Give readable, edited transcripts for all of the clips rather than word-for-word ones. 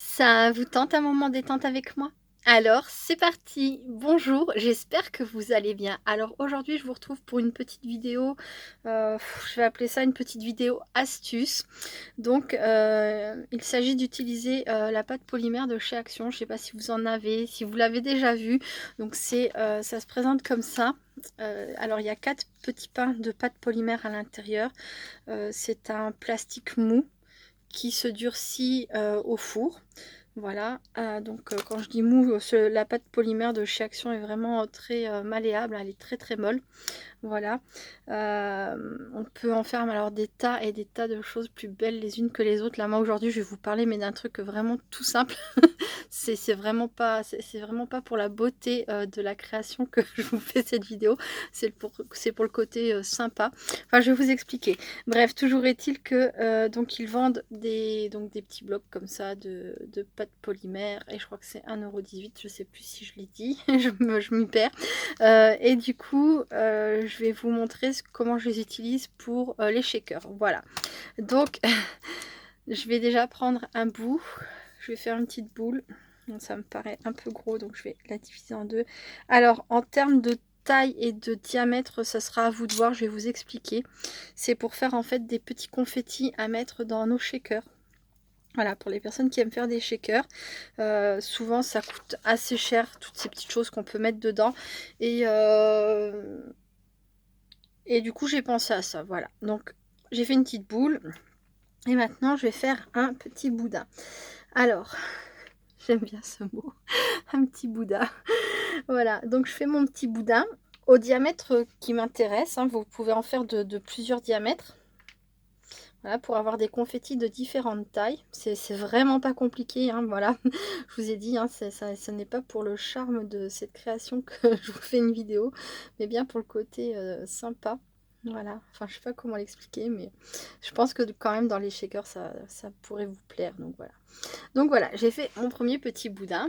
Ça vous tente un moment détente avec moi? Alors, c'est parti! Bonjour, j'espère que vous allez bien. Alors aujourd'hui, je vous retrouve pour une petite vidéo, je vais appeler ça une petite vidéo astuce. Donc, il s'agit d'utiliser, la pâte polymère de chez Action. Je ne sais pas si vous en avez, si vous l'avez déjà vu. Donc ça se présente comme ça. Alors il y a 4 petits pains de pâte polymère à l'intérieur. C'est un plastique mou qui se durcit, au four. Voilà, donc quand je dis mou, la pâte polymère de chez Action est vraiment, très, malléable, elle est très, très molle. Voilà, on peut en faire mais alors des tas et des tas de choses plus belles les unes que les autres. Là, moi, aujourd'hui, je vais vous parler, mais d'un truc vraiment tout simple. C'est vraiment pas pour la beauté, de la création que je vous fais cette vidéo. C'est pour le côté, sympa. Enfin, je vais vous expliquer. Bref, toujours est-il que, donc ils vendent des petits blocs comme ça de pâte polymère et je crois que c'est 1,18 €, je sais plus si je l'ai dit, je m'y perds. Et du coup, je vais vous montrer comment je les utilise pour, les shakers. Voilà. Donc je vais déjà prendre un bout, je vais faire une petite boule. Donc ça me paraît un peu gros, donc je vais la diviser en deux. Alors en termes de taille et de diamètre, ça sera à vous de voir, je vais vous expliquer. C'est pour faire en fait des petits confettis à mettre dans nos shakers. Voilà, pour les personnes qui aiment faire des shakers, souvent ça coûte assez cher, toutes ces petites choses qu'on peut mettre dedans. Et du coup j'ai pensé à ça, voilà. Donc j'ai fait une petite boule et maintenant je vais faire un petit boudin. Alors, j'aime bien ce mot, un petit boudin. Voilà, donc je fais mon petit boudin au diamètre qui m'intéresse, hein. Vous pouvez en faire de plusieurs diamètres. Voilà, pour avoir des confettis de différentes tailles. C'est vraiment pas compliqué, hein, voilà. Je vous ai dit, hein, ce n'est pas pour le charme de cette création que je vous fais une vidéo, mais bien pour le côté sympa. Voilà, enfin je sais pas comment l'expliquer, mais je pense que quand même dans les shakers ça pourrait vous plaire, donc voilà, j'ai fait mon premier petit boudin.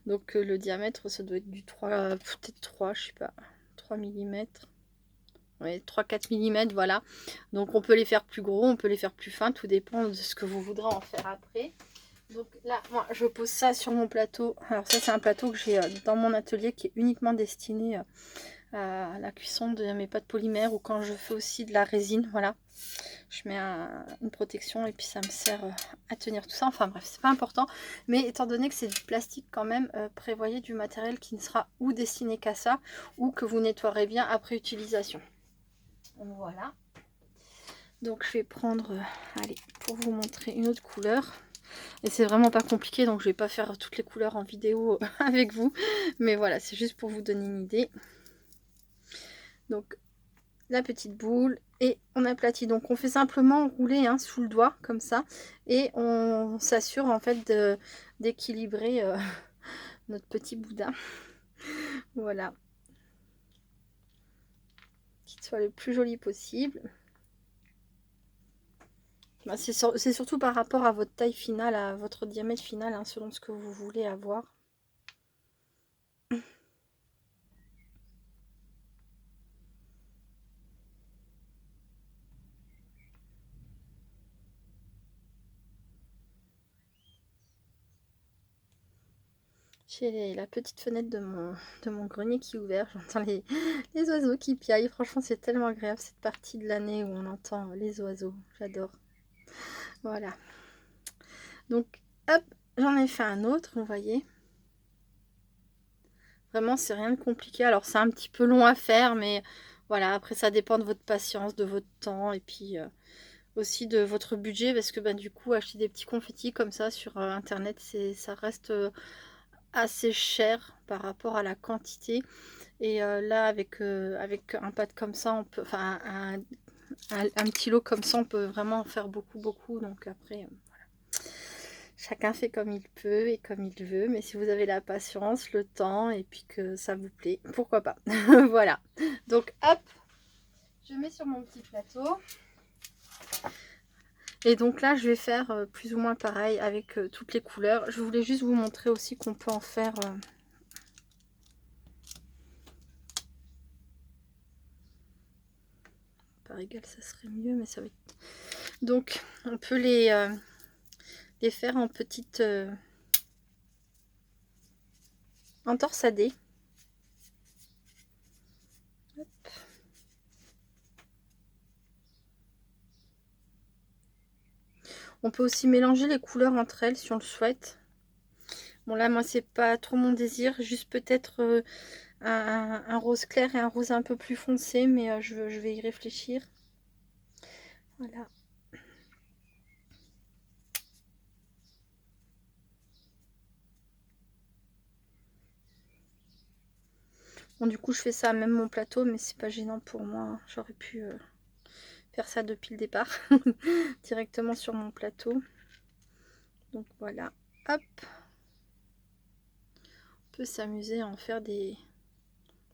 Donc le diamètre ça doit être du 3, peut-être 3, je sais pas, 3 millimètres. Ouais, 3-4 millimètres, voilà. Donc on peut les faire plus gros, on peut les faire plus fins, tout dépend de ce que vous voudrez en faire après. Donc là, moi, je pose ça sur mon plateau. Alors ça, c'est un plateau que j'ai dans mon atelier qui est uniquement destiné à la cuisson de mes pâtes polymères ou quand je fais aussi de la résine, voilà. Je mets une protection et puis ça me sert à tenir tout ça. Enfin bref, c'est pas important. Mais étant donné que c'est du plastique quand même, prévoyez du matériel qui ne sera ou destiné qu'à ça ou que vous nettoierez bien après utilisation. Voilà. Donc je vais prendre, allez, pour vous montrer une autre couleur. Et c'est vraiment pas compliqué, donc je vais pas faire toutes les couleurs en vidéo avec vous. Mais voilà, c'est juste pour vous donner une idée. Donc la petite boule et on aplatit. Donc on fait simplement rouler sous le doigt comme ça. Et on s'assure en fait d'équilibrer notre petit boudin. Voilà. Qu'il soit le plus joli possible. Bah, c'est surtout par rapport à votre taille finale, à votre diamètre final, hein, selon ce que vous voulez avoir. J'ai la petite fenêtre de mon grenier qui est ouverte, j'entends les oiseaux qui piaillent. Franchement, c'est tellement agréable cette partie de l'année où on entend les oiseaux. J'adore. Voilà. Donc, hop, j'en ai fait un autre, vous voyez. Vraiment, c'est rien de compliqué. Alors, c'est un petit peu long à faire, mais voilà, après, ça dépend de votre patience, de votre temps et puis aussi de votre budget parce que du coup, acheter des petits confettis comme ça sur Internet, ça reste assez cher par rapport à la quantité. Et là, avec un pad comme ça, on peut, enfin un petit lot comme ça, on peut vraiment en faire beaucoup, beaucoup. Donc après, chacun fait comme il peut et comme il veut. Mais si vous avez la patience, le temps et puis que ça vous plaît, pourquoi pas. Voilà. Donc hop, je mets sur mon petit plateau. Et donc là, je vais faire plus ou moins pareil avec toutes les couleurs. Je voulais juste vous montrer aussi qu'on peut en faire... par égal, ça serait mieux, mais ça va être... Donc, on peut les faire en petites entorsadées. Hop. On peut aussi mélanger les couleurs entre elles si on le souhaite. Bon là moi c'est pas trop mon désir, juste peut-être un rose clair et un rose un peu plus foncé, mais je vais y réfléchir. Voilà. Bon du coup je fais ça à même mon plateau, mais c'est pas gênant pour moi. J'aurais pu faire ça depuis le départ, directement sur mon plateau. Donc voilà, hop. On peut s'amuser à en faire des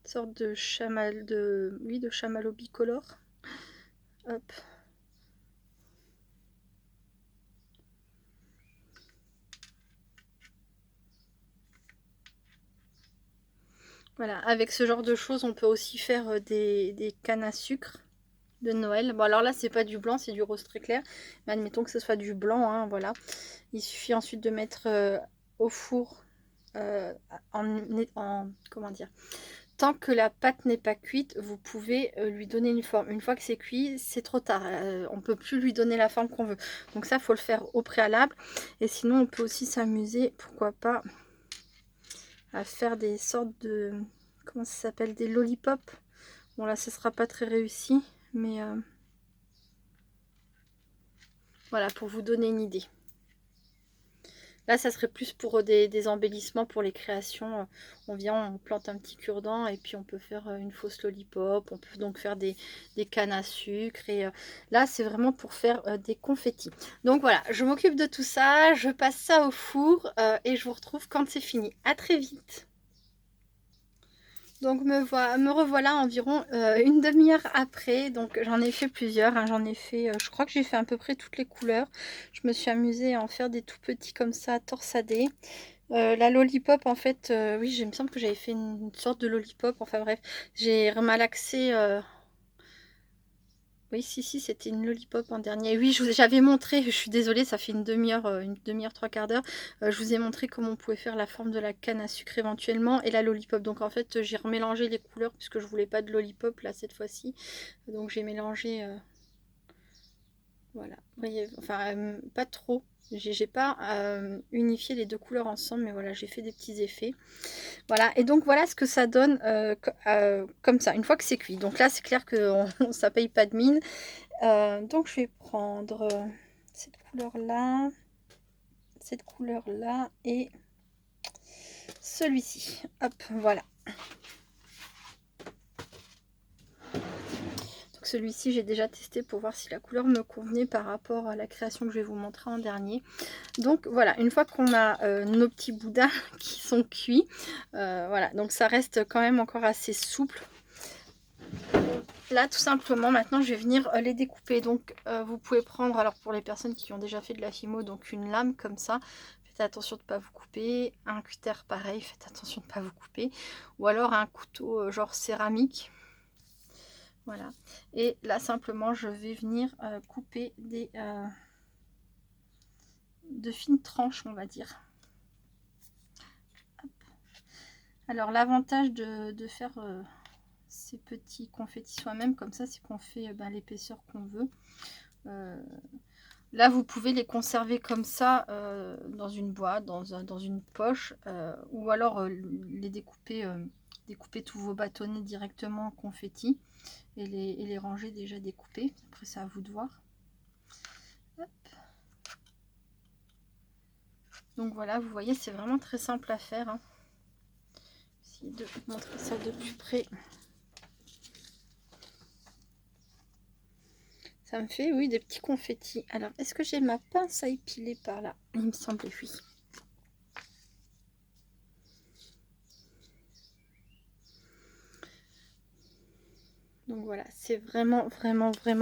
sortes de chamallows bicolores. Hop. Voilà, avec ce genre de choses, on peut aussi faire des cannes à sucre de Noël. Bon alors là c'est pas du blanc, c'est du rose très clair, mais admettons que ce soit du blanc, hein, voilà. Il suffit ensuite de mettre au four comment dire, tant que la pâte n'est pas cuite, vous pouvez lui donner une forme. Une fois que c'est cuit, c'est trop tard, on peut plus lui donner la forme qu'on veut, donc ça faut le faire au préalable. Et sinon on peut aussi s'amuser, pourquoi pas, à faire des sortes de, comment ça s'appelle, des lollipops. Bon là ce sera pas très réussi, mais voilà, pour vous donner une idée. Là ça serait plus pour des embellissements, pour les créations. On vient, on plante un petit cure-dent et puis on peut faire une fausse lollipop. On peut donc faire des cannes à sucre, et là c'est vraiment pour faire des confettis. Donc voilà, je m'occupe de tout ça, je passe ça au four et je vous retrouve quand c'est fini. À très vite. Donc me revoilà environ une demi-heure après. Donc j'en ai fait plusieurs, hein. J'en ai fait, je crois que j'ai fait à peu près toutes les couleurs. Je me suis amusée à en faire des tout petits comme ça, torsadés. La lollipop en fait, oui, il me semble que j'avais fait une sorte de lollipop. Enfin bref, j'ai remalaxé. Oui, si, c'était une lollipop en dernier. Oui, j'avais montré, je suis désolée, ça fait une demi-heure, trois quarts d'heure. Je vous ai montré comment on pouvait faire la forme de la canne à sucre éventuellement et la lollipop. Donc en fait, j'ai remélangé les couleurs puisque je voulais pas de lollipop là cette fois-ci. Donc j'ai mélangé, voilà. Vous voyez, enfin, pas trop. J'ai pas unifié les deux couleurs ensemble, mais voilà, j'ai fait des petits effets. Voilà, et donc voilà ce que ça donne comme ça, une fois que c'est cuit. Donc là, c'est clair que ça paye pas de mine. Donc je vais prendre cette couleur là et celui-ci. Hop, voilà. Donc celui-ci j'ai déjà testé pour voir si la couleur me convenait par rapport à la création que je vais vous montrer en dernier. Donc voilà, une fois qu'on a nos petits boudins qui sont cuits, voilà, donc ça reste quand même encore assez souple. Là tout simplement maintenant je vais venir les découper. Donc vous pouvez prendre, alors pour les personnes qui ont déjà fait de la fimo, donc une lame comme ça, faites attention de ne pas vous couper, un cutter pareil, faites attention de ne pas vous couper, ou alors un couteau genre céramique, voilà. Et là simplement je vais venir couper de fines tranches, on va dire. Hop. Alors l'avantage de faire ces petits confettis soi-même comme ça, c'est qu'on fait l'épaisseur qu'on veut. Là vous pouvez les conserver comme ça dans une boîte, dans une poche, ou alors les découper, découper tous vos bâtonnets directement en confetti et les ranger déjà découpés. Après c'est à vous de voir. Hop. Donc voilà, vous voyez, c'est vraiment très simple à faire, hein. Essayer de montrer ça de plus près. Ça me fait, oui, des petits confettis. Alors, est-ce que j'ai ma pince à épiler par là? Il me semblait, oui. Donc voilà, c'est vraiment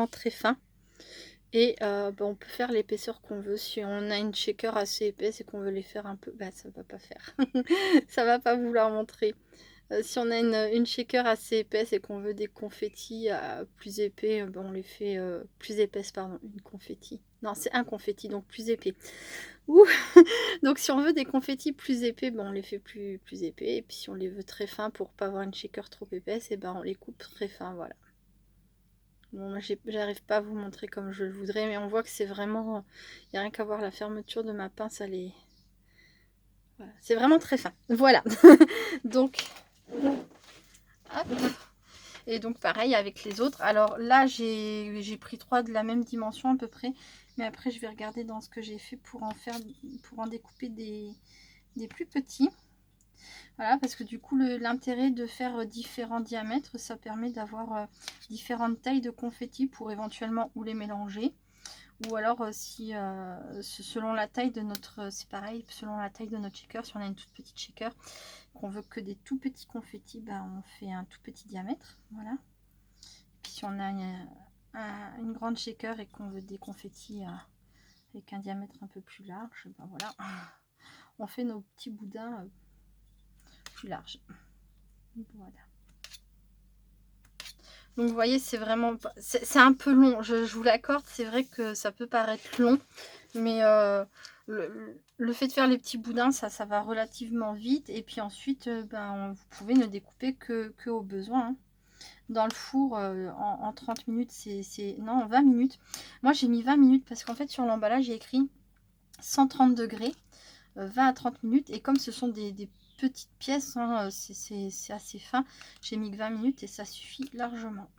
très fin. Et on peut faire l'épaisseur qu'on veut. Si on a une shaker assez épaisse et qu'on veut les faire un peu, ça va pas faire. Ça va pas vouloir montrer. Si on a une shaker assez épaisse et qu'on veut des confettis plus épais, ben on les fait plus épaisses, pardon, une confetti. Non, c'est un confetti, donc plus épais. Ouh. Donc si on veut des confettis plus épais, ben on les fait plus épais. Et puis si on les veut très fins pour pas avoir une shaker trop épaisse, et ben on les coupe très fins, voilà. Bon, moi j'arrive pas à vous montrer comme je le voudrais, mais on voit que c'est vraiment... Il n'y a rien qu'à voir la fermeture de ma pince, elle est... Voilà. C'est vraiment très fin. Voilà. Donc... Hop. Et donc pareil avec les autres. Alors là j'ai pris 3 de la même dimension à peu près. Mais après je vais regarder dans ce que j'ai fait pour en découper des plus petits. Voilà, parce que du coup l'intérêt de faire différents diamètres, ça permet d'avoir différentes tailles de confettis pour éventuellement ou les mélanger. Ou alors si selon la taille de notre, c'est pareil, selon la taille de notre shaker, si on a une toute petite shaker, qu'on veut que des tout petits confettis, ben, on fait un tout petit diamètre, voilà. Puis si on a une grande shaker et qu'on veut des confettis avec un diamètre un peu plus large, ben voilà, on fait nos petits boudins plus larges. Voilà. Donc vous voyez, c'est vraiment, c'est un peu long, je vous l'accorde, c'est vrai que ça peut paraître long, mais le fait de faire les petits boudins, ça va relativement vite. Et puis ensuite, ben, vous pouvez ne découper que au besoin. Hein. Dans le four, en 30 minutes, non, en 20 minutes. Moi, j'ai mis 20 minutes parce qu'en fait, sur l'emballage, j'ai écrit 130 degrés, 20 à 30 minutes. Et comme ce sont des petites pièces, hein, c'est assez fin, j'ai mis que 20 minutes et ça suffit largement.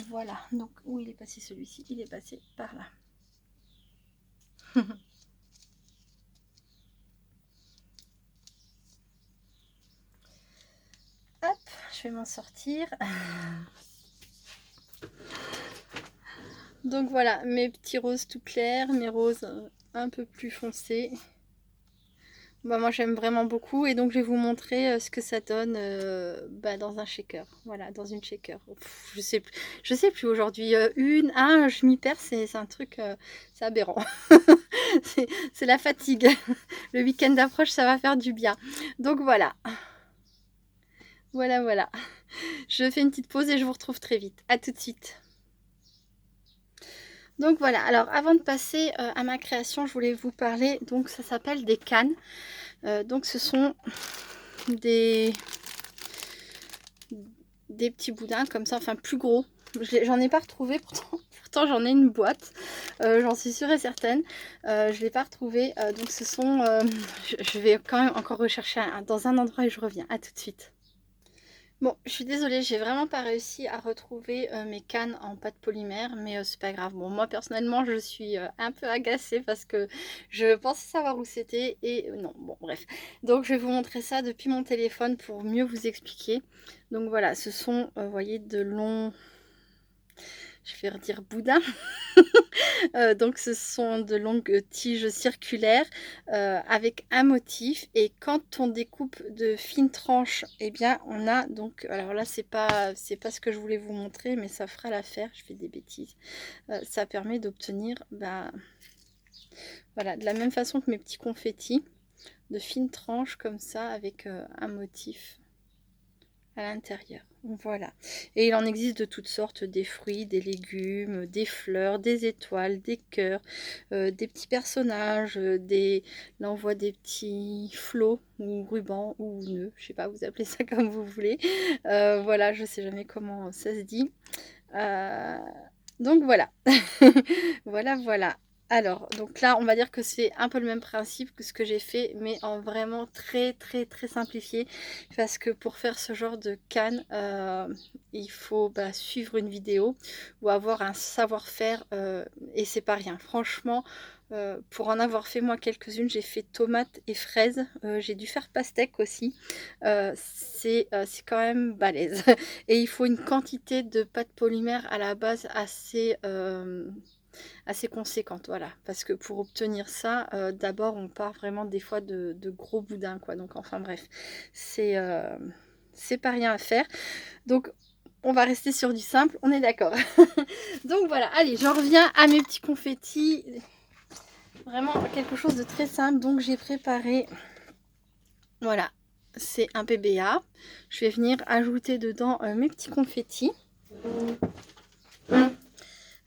Voilà, donc où il est passé celui-ci? Il est passé par là. Hop, je vais m'en sortir. Donc voilà, mes petits roses tout clairs, mes roses un peu plus foncés. Bah, moi j'aime vraiment beaucoup et donc je vais vous montrer ce que ça donne bah, dans un shaker. Voilà, dans une shaker. Pff, je sais plus aujourd'hui. Je m'y perds, c'est un truc, c'est aberrant. C'est la fatigue. Le week-end d'approche, ça va faire du bien. Donc voilà. Voilà, voilà. Je fais une petite pause et je vous retrouve très vite. À tout de suite. Donc voilà, alors avant de passer à ma création, je voulais vous parler, donc ça s'appelle des cannes. Donc ce sont des petits boudins comme ça, enfin plus gros. J'en ai pas retrouvé, pourtant j'en ai une boîte, j'en suis sûre et certaine. Je l'ai pas retrouvé, donc ce sont... je vais quand même encore rechercher dans un endroit et je reviens. À tout de suite. Bon, je suis désolée, j'ai vraiment pas réussi à retrouver mes cannes en pâte polymère, mais c'est pas grave. Bon, moi personnellement, je suis un peu agacée parce que je pensais savoir où c'était et non, bon, bref. Donc, je vais vous montrer ça depuis mon téléphone pour mieux vous expliquer. Donc voilà, ce sont, vous voyez, de longs... Je vais redire boudins. Donc ce sont de longues tiges circulaires avec un motif et quand on découpe de fines tranches, eh bien on a donc, alors là c'est pas ce que je voulais vous montrer mais ça fera l'affaire, je fais des bêtises. Ça permet d'obtenir voilà, de la même façon que mes petits confettis, de fines tranches comme ça avec un motif à l'intérieur. Voilà. Et il en existe de toutes sortes, des fruits, des légumes, des fleurs, des étoiles, des cœurs, des petits personnages, là on voit des petits flots ou rubans ou nœuds, je sais pas, vous appelez ça comme vous voulez. Voilà, je sais jamais comment ça se dit. Donc voilà. Voilà, voilà. Alors, donc là, on va dire que c'est un peu le même principe que ce que j'ai fait, mais en vraiment très, très, très simplifié. Parce que pour faire ce genre de canne, il faut suivre une vidéo ou avoir un savoir-faire, et c'est pas rien. Franchement, pour en avoir fait moi quelques-unes, j'ai fait tomates et fraises. J'ai dû faire pastèque aussi. C'est quand même balèze. Et il faut une quantité de pâte polymère à la base assez conséquente, voilà, parce que pour obtenir ça, d'abord on part vraiment des fois de gros boudins, quoi, donc enfin bref, c'est pas rien à faire, donc on va rester sur du simple, on est d'accord. Donc voilà, allez, j'en reviens à mes petits confettis, vraiment quelque chose de très simple. Donc j'ai préparé, voilà, c'est un PBA. Je vais venir ajouter dedans mes petits confettis.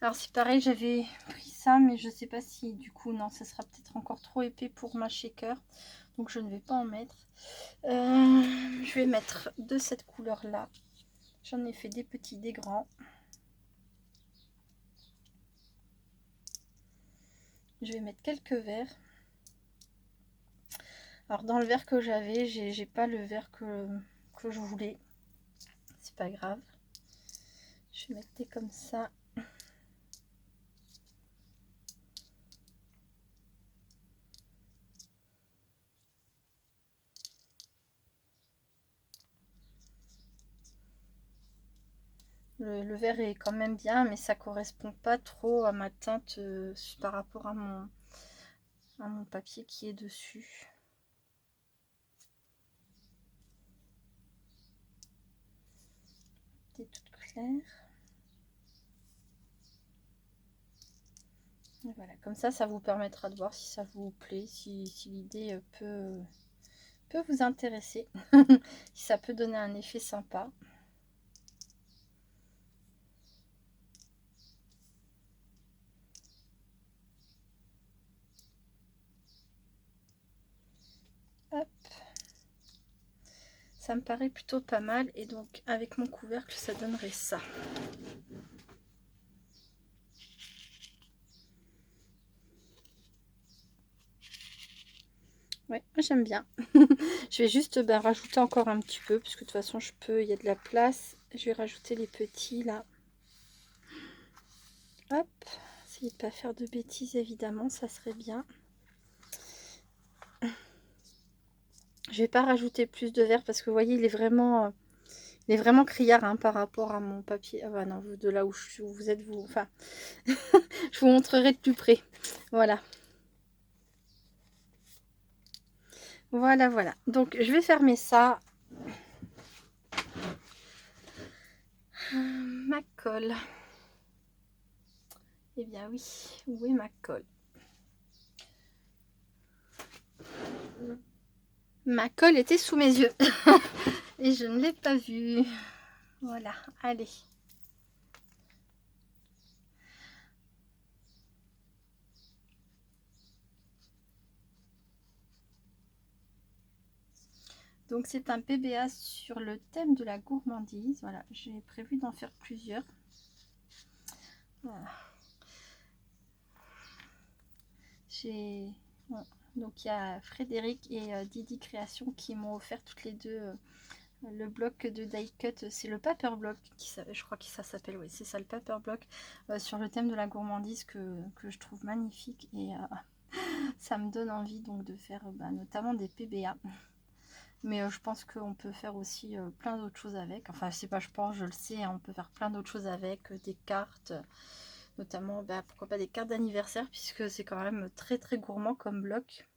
Alors c'est pareil, j'avais pris ça, mais je sais pas si du coup, non, ça sera peut-être encore trop épais pour ma shaker. Donc je ne vais pas en mettre. Je vais mettre de cette couleur-là. J'en ai fait des petits, des grands. Je vais mettre quelques verres. Alors dans le verre que j'avais, j'ai pas le verre que je voulais. C'est pas grave. Je vais mettre des comme ça. Le vert est quand même bien, mais ça correspond pas trop à ma teinte par rapport à mon papier qui est dessus. C'est toute claire. Et voilà, comme ça vous permettra de voir si ça vous plaît, si l'idée peut vous intéresser, si ça peut donner un effet sympa. Hop. Ça me paraît plutôt pas mal, et donc avec mon couvercle ça donnerait ça. Ouais, j'aime bien. Je vais juste rajouter encore un petit peu, puisque de toute façon je peux, il y a de la place. Je vais rajouter les petits là. Hop, essayez de pas faire de bêtises évidemment, ça serait bien. Je vais pas rajouter plus de verre parce que vous voyez, il est vraiment criard hein, par rapport à mon papier. Ah bah non, de là où vous êtes, vous. Enfin, je vous montrerai de plus près. Voilà. Voilà, voilà. Donc, je vais fermer ça. Ma colle. Eh bien oui, où est ma colle? Ma colle était sous mes yeux. Et je ne l'ai pas vue. Voilà, allez. Donc c'est un PBA sur le thème de la gourmandise. Voilà, j'ai prévu d'en faire plusieurs. Voilà. Bon, donc il y a Frédéric et Didi Création qui m'ont offert toutes les deux le bloc de die cut. C'est le paper block, je crois que ça s'appelle, oui c'est ça, le paper block sur le thème de la gourmandise que je trouve magnifique, et ça me donne envie donc de faire notamment des PBA. Mais je pense qu'on peut faire aussi plein d'autres choses avec. Enfin, c'est pas je pense, je le sais, hein, on peut faire plein d'autres choses avec, des cartes, notamment, pourquoi pas des cartes d'anniversaire, puisque c'est quand même très très gourmand comme bloc.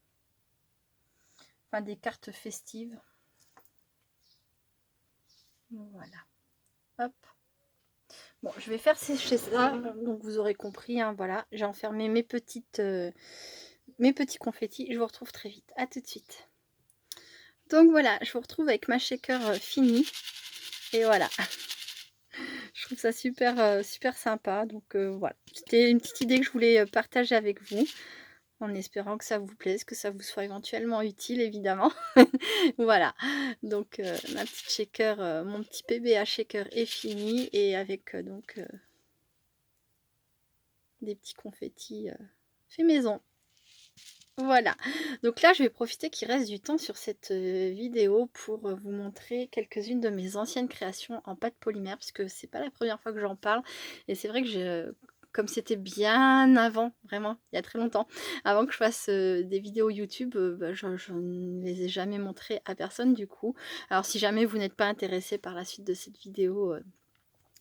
Enfin, des cartes festives. Voilà. Hop. Bon, je vais faire sécher ça. Donc, vous aurez compris, hein, voilà. J'ai enfermé mes petits confettis. Je vous retrouve très vite. À tout de suite. Donc, voilà, je vous retrouve avec ma shaker finie. Et voilà. Je trouve ça super, super sympa. Donc voilà, c'était une petite idée que je voulais partager avec vous, en espérant que ça vous plaise, que ça vous soit éventuellement utile, évidemment. Voilà, donc ma petite shaker, mon petit PBA shaker est fini, et avec donc des petits confettis fait maison. Voilà, donc là je vais profiter qu'il reste du temps sur cette vidéo pour vous montrer quelques-unes de mes anciennes créations en pâte polymère, puisque c'est pas la première fois que j'en parle, et c'est vrai que comme c'était bien avant, vraiment, il y a très longtemps, avant que je fasse des vidéos YouTube, je ne les ai jamais montrées à personne du coup. Alors si jamais vous n'êtes pas intéressé par la suite de cette vidéo,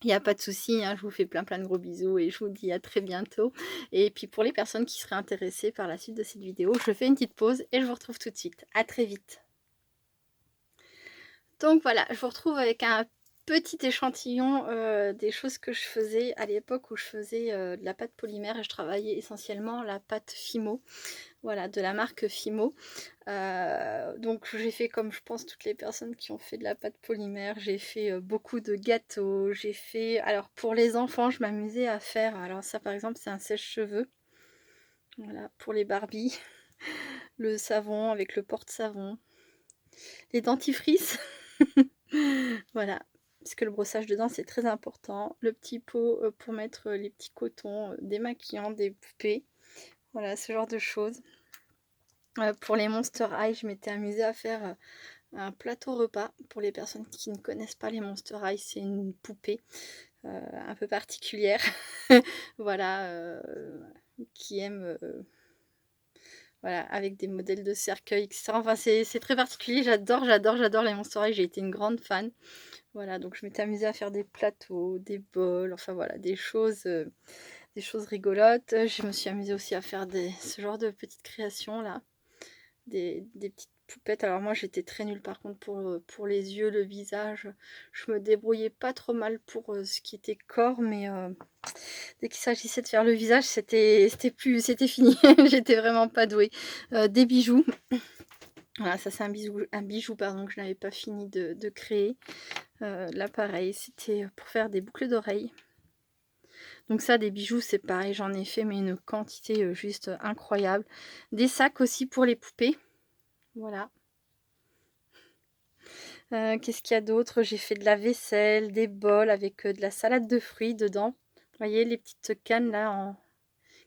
il n'y a pas de souci, hein, je vous fais plein de gros bisous et je vous dis à très bientôt. Et puis pour les personnes qui seraient intéressées par la suite de cette vidéo, je fais une petite pause et je vous retrouve tout de suite. À très vite. Donc voilà, je vous retrouve avec un petit échantillon des choses que je faisais à l'époque où je faisais de la pâte polymère, et je travaillais essentiellement la pâte Fimo. voilà, de la marque Fimo. Donc j'ai fait comme je pense toutes les personnes qui ont fait de la pâte polymère, j'ai fait beaucoup de gâteaux, j'ai fait... Alors pour les enfants, je m'amusais à faire... Alors ça par exemple, c'est un sèche-cheveux, voilà, pour les Barbies. Le savon avec le porte-savon. Les dentifrices. Voilà, parce que le brossage de dents c'est très important. Le petit pot pour mettre les petits cotons démaquillants des poupées. Voilà, ce genre de choses. Pour les Monster High, je m'étais amusée à faire un plateau repas. Pour les personnes qui ne connaissent pas les Monster High, c'est une poupée un peu particulière. Voilà, qui aime... voilà, avec des modèles de cercueil, etc. Enfin, c'est très particulier. J'adore, j'adore, j'adore les Monster High. J'ai été une grande fan. Voilà, donc je m'étais amusée à faire des plateaux, des bols, enfin voilà, des choses rigolotes. Je me suis amusée aussi à faire ce genre de petites créations là, des petites poupettes. Alors moi j'étais très nulle par contre pour les yeux, le visage. Je me débrouillais pas trop mal pour ce qui était corps, mais dès qu'il s'agissait de faire le visage, c'était fini. J'étais vraiment pas douée. Des bijoux. Voilà, ça c'est un bijou pardon, que je n'avais pas fini de créer. Là pareil, c'était pour faire des boucles d'oreilles. Donc ça, des bijoux, c'est pareil, j'en ai fait mais une quantité juste incroyable. Des sacs aussi pour les poupées. Voilà. Qu'est-ce qu'il y a d'autre? J'ai fait de la vaisselle, des bols avec de la salade de fruits dedans. Vous voyez les petites cannes là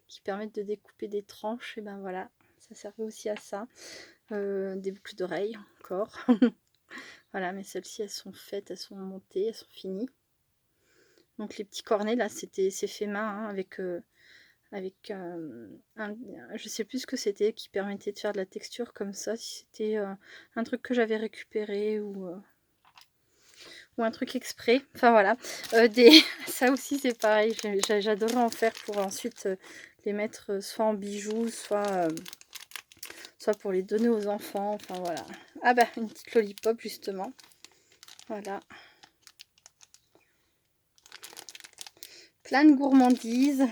qui permettent de découper des tranches. Et ben voilà, ça servait aussi à ça. Des boucles d'oreilles encore. Voilà, mais celles-ci elles sont faites, elles sont montées, elles sont finies. Donc les petits cornets là, c'est fait main hein, avec je sais plus ce que c'était qui permettait de faire de la texture comme ça, si c'était un truc que j'avais récupéré ou un truc exprès. Enfin voilà, ça aussi c'est pareil, j'adorais en faire pour ensuite les mettre soit en bijoux, soit pour les donner aux enfants. Enfin voilà. Ah bah une petite lollipop justement. Voilà. Plein de gourmandises.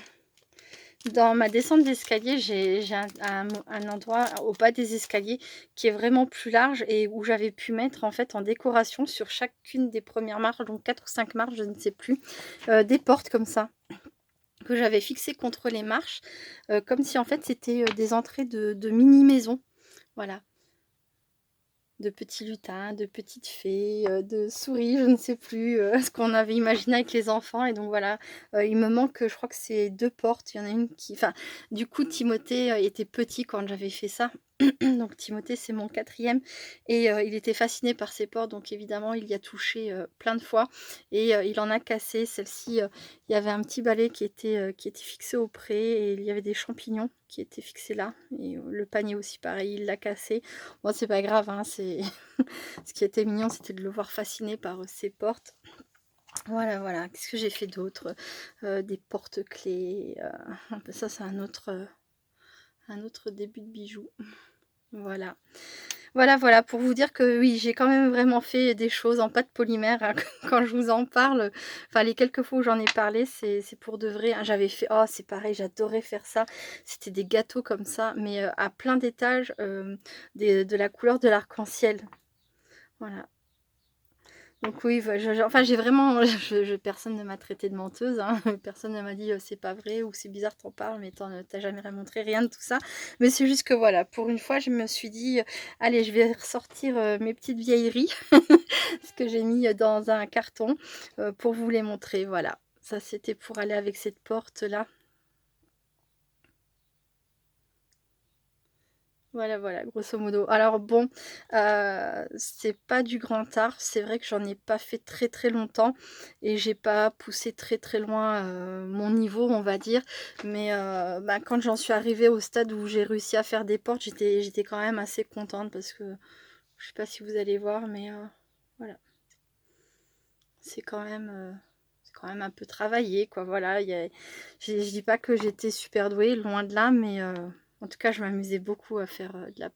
Dans ma descente d'escalier, j'ai un endroit au bas des escaliers qui est vraiment plus large et où j'avais pu mettre en fait en décoration sur chacune des premières marches, donc 4 ou 5 marches, je ne sais plus, des portes comme ça que j'avais fixées contre les marches, comme si en fait c'était des entrées de mini maisons. Voilà. De petits lutins, de petites fées, de souris, je ne sais plus ce qu'on avait imaginé avec les enfants. Et donc voilà, il me manque, je crois que c'est 2 portes. Il y en a une qui... Enfin, du coup, Timothée était petit quand j'avais fait ça. Donc Timothée, c'est mon 4e. Et il était fasciné par ces portes. Donc évidemment, il y a touché plein de fois. Et il en a cassé. Celle-ci, il y avait un petit balai qui était fixé au pré. Et il y avait des champignons qui étaient fixés là. Et le panier aussi, pareil, il l'a cassé. Bon, c'est pas grave, hein, c'est... Ce qui était mignon, c'était de le voir fasciné par ces portes. Voilà, voilà. Qu'est-ce que j'ai fait d'autre? Des porte-clés. Ça, c'est un autre début de bijoux. Voilà. Voilà, voilà, pour vous dire que oui, j'ai quand même vraiment fait des choses en pâte polymère, hein, quand je vous en parle. Enfin, les quelques fois où j'en ai parlé, c'est pour de vrai, hein. J'avais fait, oh, c'est pareil, j'adorais faire ça. C'était des gâteaux comme ça, mais à plein d'étages, de la couleur de l'arc-en-ciel. Voilà. Donc oui, enfin j'ai vraiment, personne ne m'a traité de menteuse, hein. Personne ne m'a dit c'est pas vrai ou c'est bizarre t'en parles, mais t'as jamais rien montré, rien de tout ça. Mais c'est juste que voilà, pour une fois je me suis dit, allez je vais ressortir mes petites vieilleries, ce que j'ai mis dans un carton pour vous les montrer, voilà. Ça c'était pour aller avec cette porte là. Voilà, voilà, grosso modo. Alors bon, c'est pas du grand art. C'est vrai que j'en ai pas fait très, très longtemps et j'ai pas poussé très, très loin, mon niveau, on va dire. Mais bah, quand j'en suis arrivée au stade où j'ai réussi à faire des portes, j'étais quand même assez contente parce que je sais pas si vous allez voir, mais voilà. C'est quand même un peu travaillé, quoi. Voilà, je dis pas que j'étais super douée, loin de là, mais En tout cas, je m'amusais beaucoup à faire de la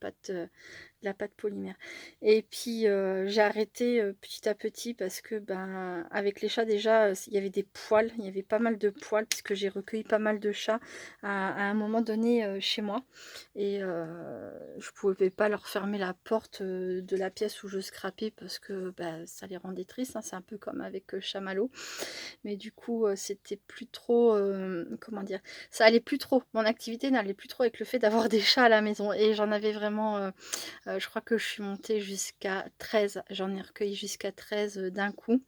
pâte polymère. Et puis j'ai arrêté petit à petit parce que ben avec les chats déjà, il y avait des poils, il y avait pas mal de poils puisque j'ai recueilli pas mal de chats à un moment donné chez moi. Et je pouvais pas leur fermer la porte de la pièce où je scrapais parce que bah, ça les rendait tristes, hein. C'est un peu comme avec Chamallow. Mais du coup, c'était plus trop, comment dire? Ça allait plus trop. Mon activité n'allait plus trop avec le fait d'avoir des chats à la maison et j'en avais vraiment, je crois que je suis montée jusqu'à 13. J'en ai recueilli jusqu'à 13 d'un coup.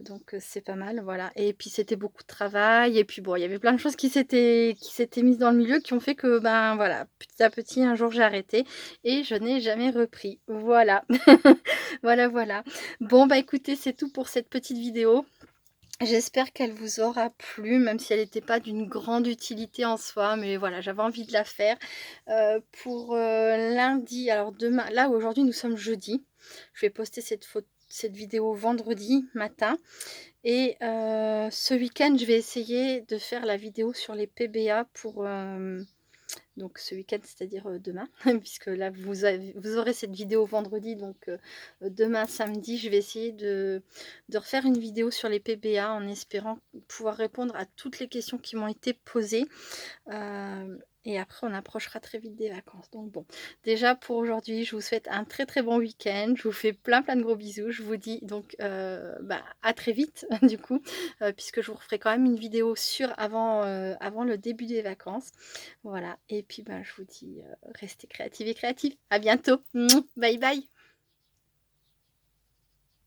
Donc c'est pas mal, voilà. Et puis c'était beaucoup de travail et puis bon, il y avait plein de choses qui s'étaient mises dans le milieu qui ont fait que, ben, voilà, petit à petit, un jour j'ai arrêté et je n'ai jamais repris. Voilà. Voilà, voilà. Bon, bah, écoutez, c'est tout pour cette petite vidéo. J'espère qu'elle vous aura plu, même si elle n'était pas d'une grande utilité en soi, mais voilà, j'avais envie de la faire. Pour lundi, alors demain, là aujourd'hui nous sommes jeudi, je vais poster cette vidéo vendredi matin. Et ce week-end, je vais essayer de faire la vidéo sur les PBA pour, donc ce week-end, c'est-à-dire demain, puisque là vous aurez cette vidéo vendredi, donc demain samedi, je vais essayer de refaire une vidéo sur les PBA en espérant pouvoir répondre à toutes les questions qui m'ont été posées. Et après, on approchera très vite des vacances. Donc bon, déjà pour aujourd'hui, je vous souhaite un très très bon week-end. Je vous fais plein plein de gros bisous. Je vous dis donc bah, à très vite du coup, puisque je vous referai quand même une vidéo sur avant le début des vacances. Voilà. Et puis bah, je vous dis restez créatifs et créatifs. À bientôt. Bye bye.